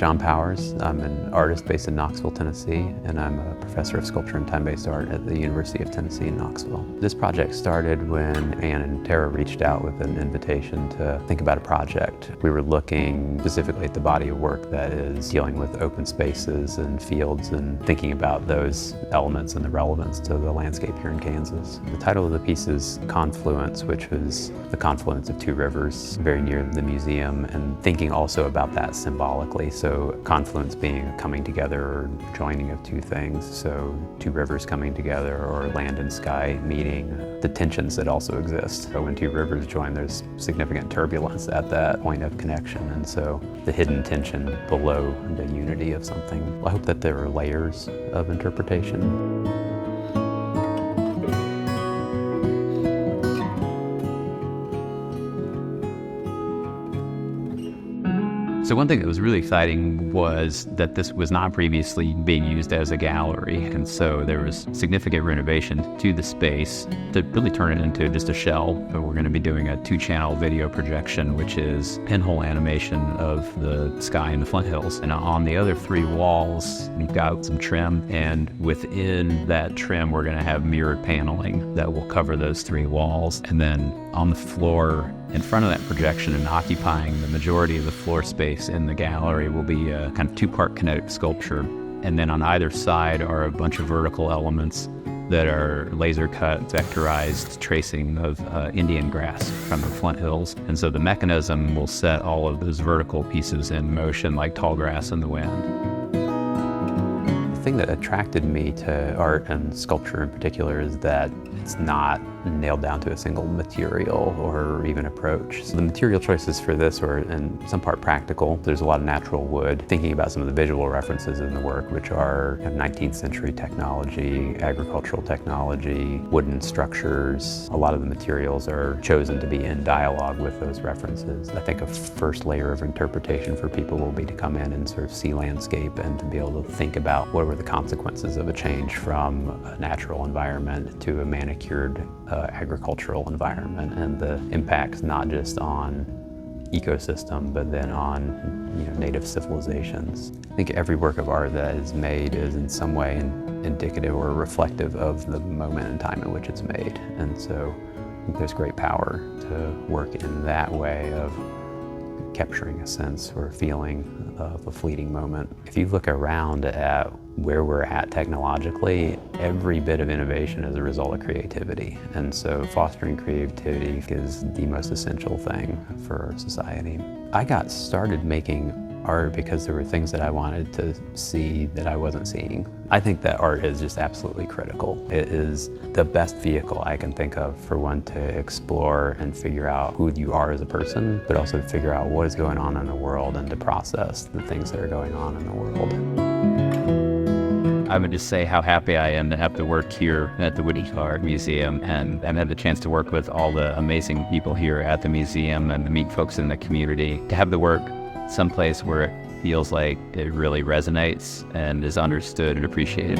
John Powers. I'm an artist based in Knoxville, Tennessee, and I'm a professor of sculpture and time-based art at the University of Tennessee in Knoxville. This project started when Ann and Tara reached out with an invitation to think about a project. We were looking specifically at the body of work that is dealing with open spaces and fields and thinking about those elements and the relevance to the landscape here in Kansas. The title of the piece is Confluence, which was the confluence of two rivers very near the museum, and thinking also about that symbolically. So confluence being a coming together or joining of two things. So two rivers coming together or land and sky meeting. The tensions that also exist. So when two rivers join, there's significant turbulence at that point of connection. And so the hidden tension below the unity of something. I hope that there are layers of interpretation. So one thing that was really exciting was that this was not previously being used as a gallery. And so there was significant renovation to the space to really turn it into just a shell. But we're going to be doing a 2-channel video projection, which is pinhole animation of the sky in the Flint Hills. And on the other 3 walls, we've got some trim. And within that trim, we're going to have mirrored paneling that will cover those 3 walls. And then on the floor, in front of that projection and occupying the majority of the floor space in the gallery will be a kind of 2-part kinetic sculpture. And then on either side are a bunch of vertical elements that are laser cut, vectorized tracing of Indian grass from the Flint Hills. And so the mechanism will set all of those vertical pieces in motion like tall grass in the wind. The thing that attracted me to art and sculpture in particular is that it's not nailed down to a single material or even approach. So the material choices for this were in some part practical. There's a lot of natural wood. Thinking about some of the visual references in the work, which are 19th century technology, agricultural technology, wooden structures. A lot of the materials are chosen to be in dialogue with those references. I think a first layer of interpretation for people will be to come in and sort of see landscape and to be able to think about what were the consequences of a change from a natural environment to a manicured agricultural environment, and the impacts not just on ecosystem but then on native civilizations. I think every work of art that is made is in some way indicative or reflective of the moment in time in which it's made, and so I think there's great power to work in that way of capturing a sense or a feeling of a fleeting moment. If you look around at where we're at technologically, every bit of innovation is a result of creativity. And so fostering creativity is the most essential thing for our society. I got started making art because there were things that I wanted to see that I wasn't seeing. I think that art is just absolutely critical. It is the best vehicle I can think of for one to explore and figure out who you are as a person, but also to figure out what is going on in the world and to process the things that are going on in the world. I would just say how happy I am to have to work here at the Wichita Art Museum and have the chance to work with all the amazing people here at the museum and to meet folks in the community. To have the work someplace where it feels like it really resonates and is understood and appreciated.